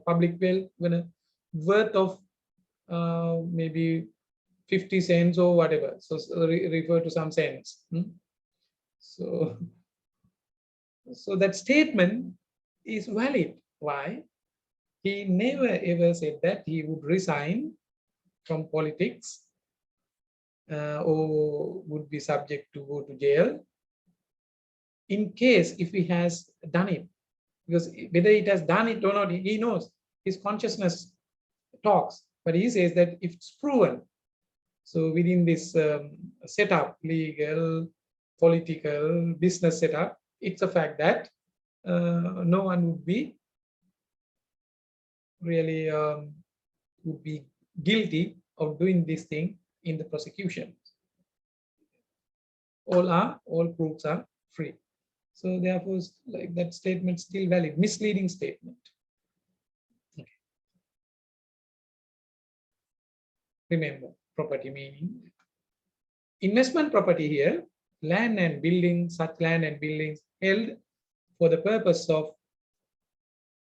public wealth, when a worth of maybe 50 cents or whatever. So refer to some cents. So that statement is valid. Why? He never ever said that he would resign from politics or would be subject to go to jail in case if he has done it. Because whether it has done it or not, he knows. His consciousness talks. But he says that if it's proven, so within this setup, legal, political, business setup, it's a fact that no one would be really would be guilty of doing this thing in the prosecution. All proofs are free. So therefore, like that statement still valid, misleading statement. Okay. Remember, property meaning investment property here, land and buildings, such land and buildings held for the purpose of,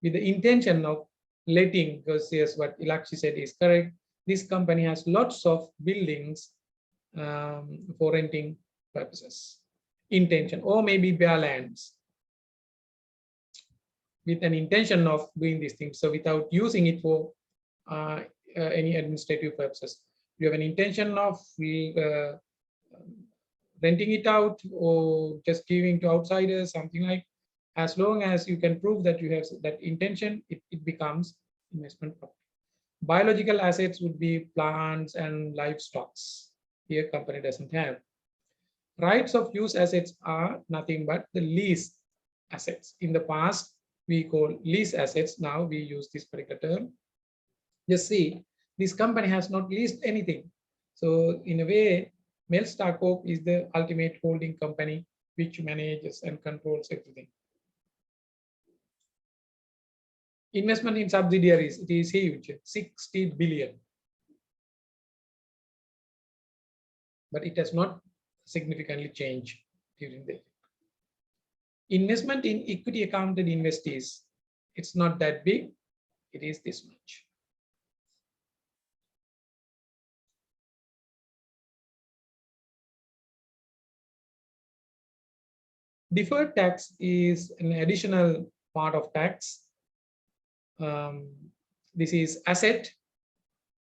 with the intention of letting, because yes, what Ilakshi said is correct. This company has lots of buildings for renting purposes, intention, or maybe bare lands with an intention of doing these things. So without using it for any administrative purposes, you have an intention of renting it out or just giving to outsiders, something like. As long as you can prove that you have that intention, it becomes investment property. Biological assets would be plants and livestock. Here, company doesn't have. Rights of use assets are nothing but the lease assets. In the past, we call lease assets. Now we use this particular term. Just see, this company has not leased anything. So in a way, Melstar Corp is the ultimate holding company which manages and controls everything. Investment in subsidiaries, it is huge, 60 billion. But it has not significantly changed during the investment in equity accounted investees. It's not that big, it is this much. Deferred tax is an additional part of tax. This is asset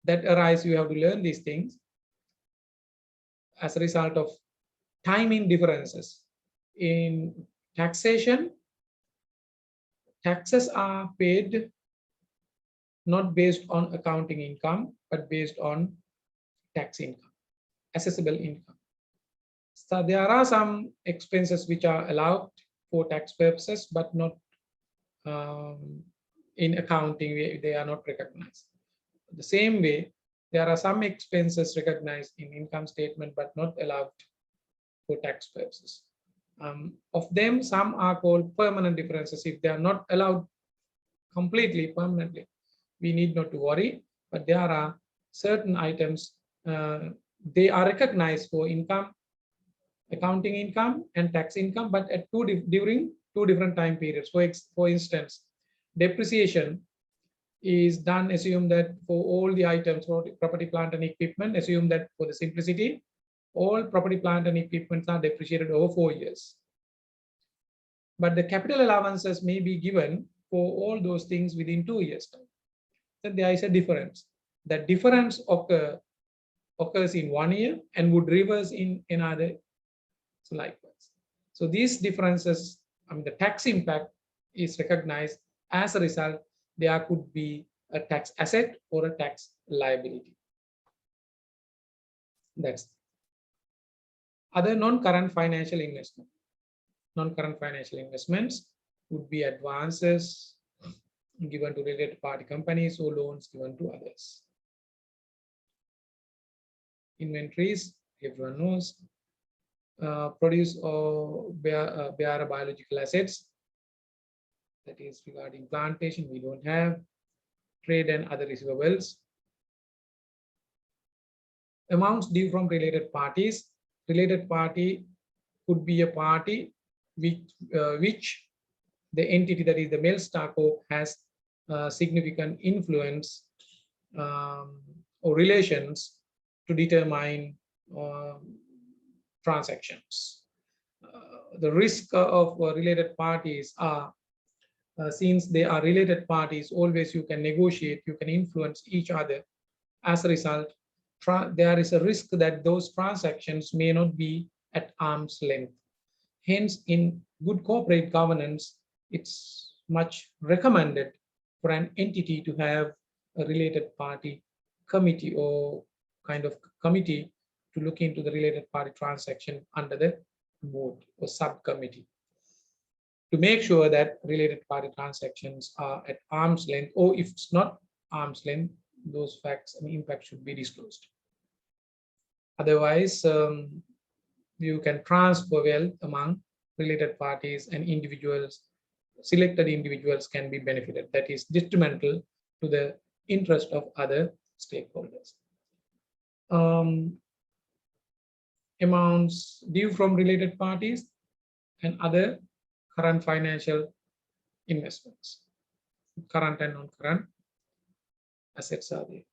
that arise. You have to learn these things as a result of timing differences in taxation. Taxes are paid not based on accounting income, but based on tax income, assessable income. So there are some expenses which are allowed for tax purposes, but not in accounting, they are not recognized. The same way, there are some expenses recognized in income statement, but not allowed for tax purposes. Of them, some are called permanent differences. If they are not allowed completely, permanently, we need not to worry, but there are certain items, they are recognized for income, accounting income and tax income, but at during two different time periods. For instance, depreciation is done, assume that for all the items for property, plant and equipment, assume that for the simplicity, all property, plant and equipment are depreciated over 4 years. but the capital allowances may be given for all those things within 2 years time. Then there is a difference. That difference occurs in 1 year and would reverse in another. So likewise. So these differences, the tax impact is recognized. As a result, there could be a tax asset or a tax liability. That's other non-current financial investment. Non-current financial investments would be advances given to related party companies or loans given to others. Inventories, everyone knows, produce or bear biological assets. That is regarding plantation, we don't have. Trade and other receivables. Amounts due from related parties. Related party could be a party which the entity, that is the Melstar Corp, has significant influence or relations to determine transactions. The risk of related parties are, since they are related parties, always you can negotiate, you can influence each other. As a result, there is a risk that those transactions may not be at arm's length. Hence, in good corporate governance, it's much recommended for an entity to have a related party committee or kind of committee to look into the related party transaction under the board or subcommittee to make sure that related party transactions are at arm's length, or if it's not arm's length, those facts and impact should be disclosed. Otherwise, you can transfer wealth among related parties and individuals. Selected individuals can be benefited. That is detrimental to the interest of other stakeholders. Amounts due from related parties and other current financial investments. Current and non-current assets are there.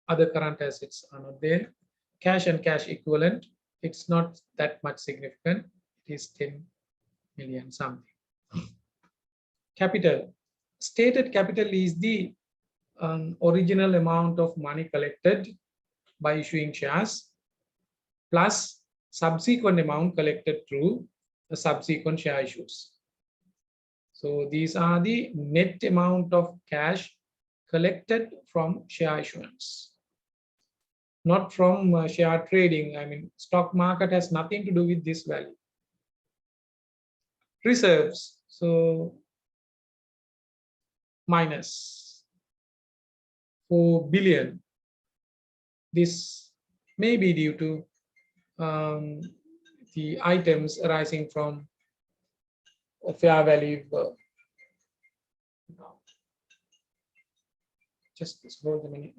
Other current assets are not there. Cash and cash equivalent, it's not that much significant. It is 10 million something. Capital. Stated capital is the original amount of money collected by issuing shares plus subsequent amount collected through the subsequent share issues. So these are the net amount of cash collected from share issuance, not from share trading. Stock market has nothing to do with this value. Reserves, so minus 4 billion. This may be due to the items arising from a fair value. Just hold the minute.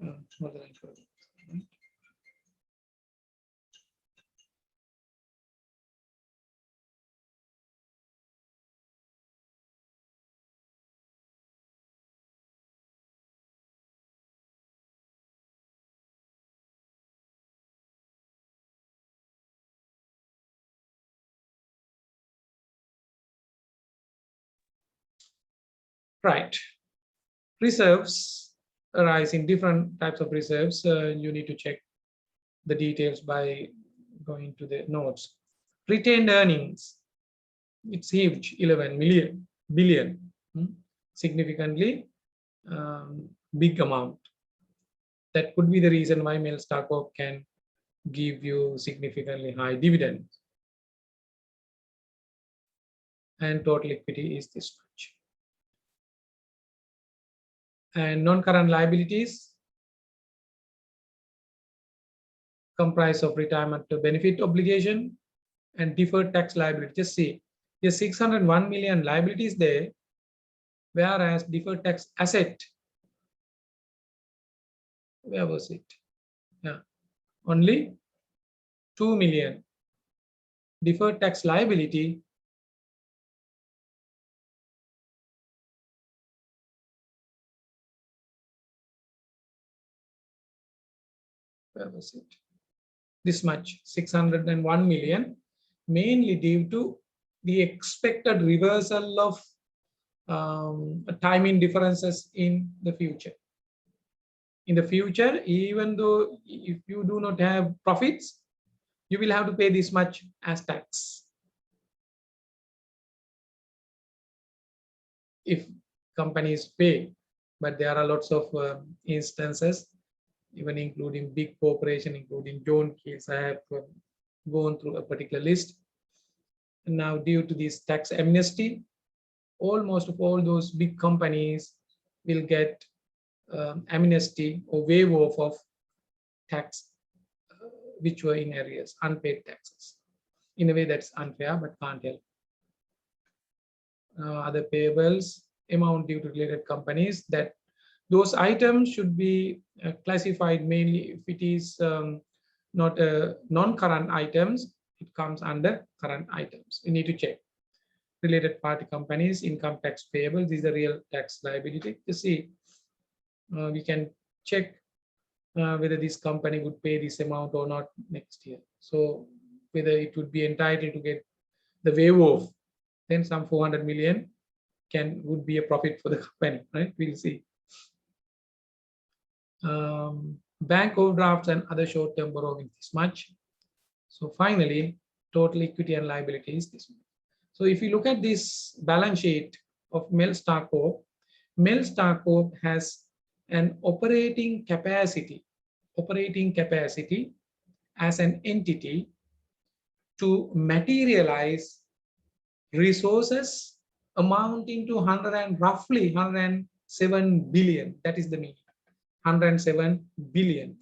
Right. Reserves arise in different types of reserves. You need to check the details by going to the notes. Retained earnings, it's huge, 11 billion, significantly big amount. That could be the reason why Melstar Corp can give you significantly high dividends. And total equity is this much. And non-current liabilities comprise of retirement benefit obligation and deferred tax liability. Just see, there's 601 million liabilities there, whereas deferred tax asset, where was it? Yeah, only 2 million. Deferred tax liability, where was it? This much, 601 million, mainly due to the expected reversal of timing differences in the future. In the future, even though if you do not have profits, you will have to pay this much as tax. If companies pay, but there are lots of instances, even including big corporation, including John Keels. I have gone through a particular list. And now, due to this tax amnesty, almost of all those big companies will get amnesty or waive off of tax which were in arrears, unpaid taxes. In a way that's unfair, but can't help. Other payables, amount due to related companies, that those items should be classified mainly if it is not non-current items, it comes under current items. We need to check. Related party companies, income tax payable, these are real tax liability. You see, we can check whether this company would pay this amount or not next year. So whether it would be entitled to get the waive off, then some 400 million would be a profit for the company, right? We'll see. Bank overdrafts and other short-term borrowing this much. So finally, total equity and liability is this much. So if you look at this balance sheet of Melstar Corp, Melstar Corp has an operating capacity as an entity to materialize resources amounting to roughly 107 billion. That is the meaning. 107 billion.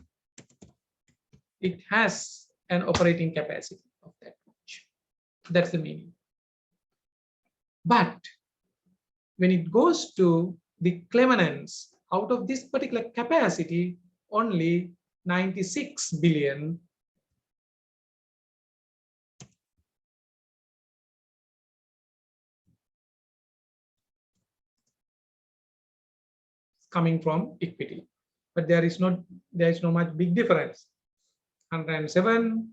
It has an operating capacity of that much. That's the meaning. But when it goes to the clemenance, out of this particular capacity, only 96 billion coming from equity. But there is no much big difference. 107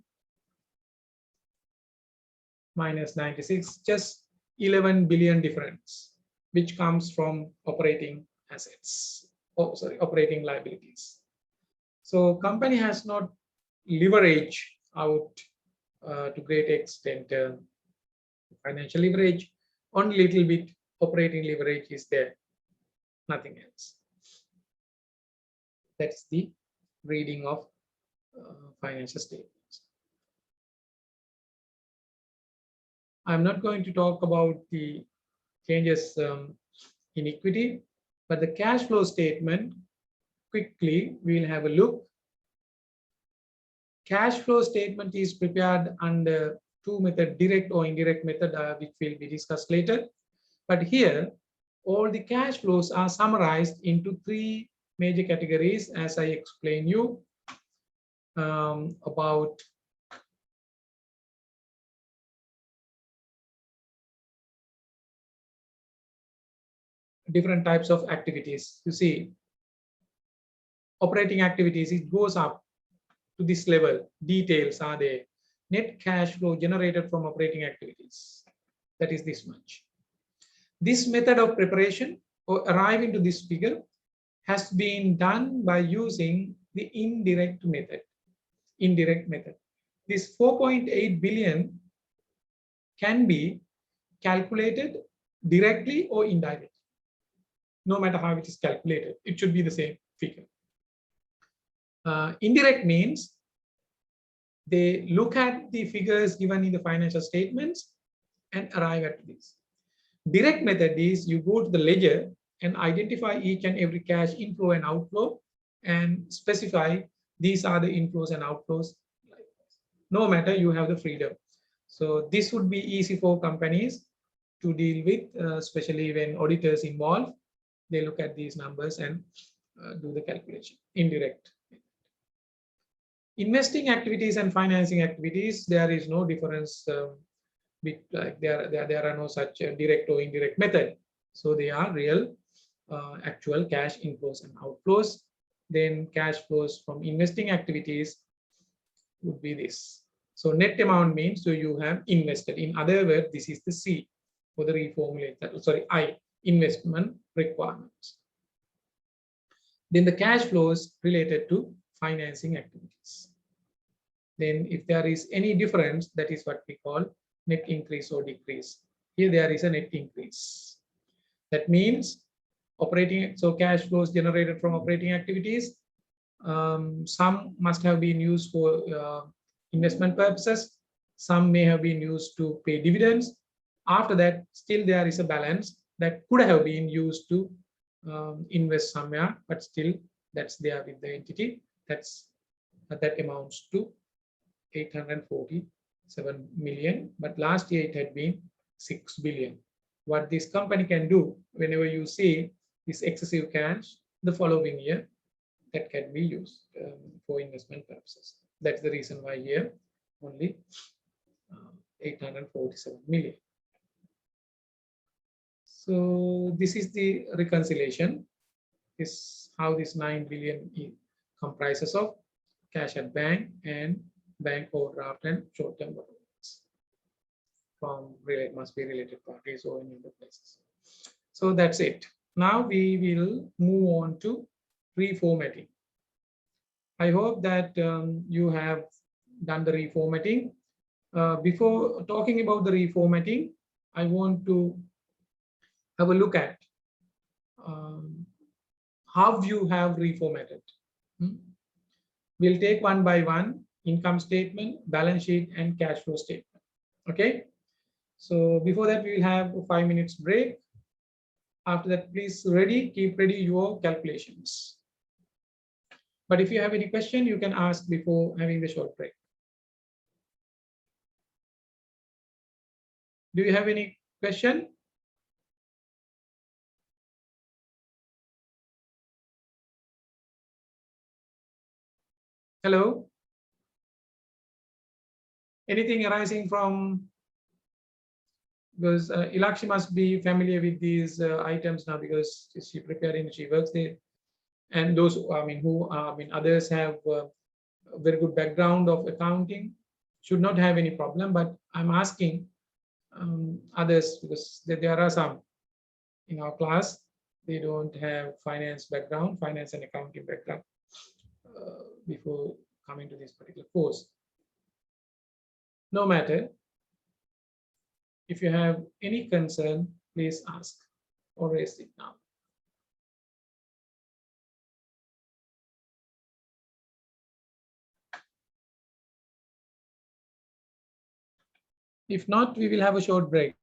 minus 96, just 11 billion difference, which comes from operating assets. Oh, sorry, operating liabilities. So company has not leveraged out to great extent financial leverage. Only little bit operating leverage is there, nothing else. That's the reading of financial statements. I'm not going to talk about the changes in equity, but the cash flow statement, quickly we'll have a look. Cash flow statement is prepared under two methods, direct or indirect method, which will be discussed later. But here, all the cash flows are summarized into three major categories, as I explained you about different types of activities. You see, operating activities, it goes up to this level. Details are there. Net cash flow generated from operating activities, that is this much. This method of preparation or arriving to this figure has been done by using the indirect method. This 4.8 billion can be calculated directly or indirectly. No matter how it is calculated, it should be the same figure. Indirect means they look at the figures given in the financial statements and arrive at this. Direct method is you go to the ledger and identify each and every cash inflow and outflow and specify these are the inflows and outflows. No matter, you have the freedom. So this would be easy for companies to deal with, especially when auditors involved. They look at these numbers and do the calculation. Indirect. Investing activities and financing activities, there is no difference. There are no such direct or indirect method. So they are real, actual cash inflows and outflows. Then cash flows from investing activities would be this. So net amount means so you have invested. In other words, this is the C for the reformulate. Sorry, I, investment requirements. Then the cash flows related to financing activities. Then if there is any difference, that is what we call net increase or decrease. Here there is a net increase. That means operating, so cash flows generated from operating activities, some must have been used for investment purposes, some may have been used to pay dividends. After that, still there is a balance that could have been used to invest somewhere, but still that's there with the entity. That amounts to 847 million, but last year it had been 6 billion. What this company can do, whenever you see this excessive cash the following year, that can be used for investment purposes. That's the reason why here only 847 million. So this is the reconciliation. This how this 9 billion comprises of cash at bank and bank overdraft and short-term borrowings from must be related parties or any other places. So that's it. Now we will move on to reformatting. I hope that you have done the reformatting. Before talking about the reformatting, I want to have a look at how you have reformatted. We'll take one by one: income statement, balance sheet, and cash flow statement. Okay. So before that, we will have a 5 minutes break. After that, please keep ready your calculations. But if you have any question, you can ask before having the short break. Do you have any question? Hello? Anything arising from, because Ilakshi must be familiar with these items now because she preparing, she works there. And those, others have a very good background of accounting, should not have any problem. But I'm asking others because there are some in our class, they don't have finance background, finance and accounting background before coming to this particular course. No matter, if you have any concern, please ask or raise it now. If not, we will have a short break.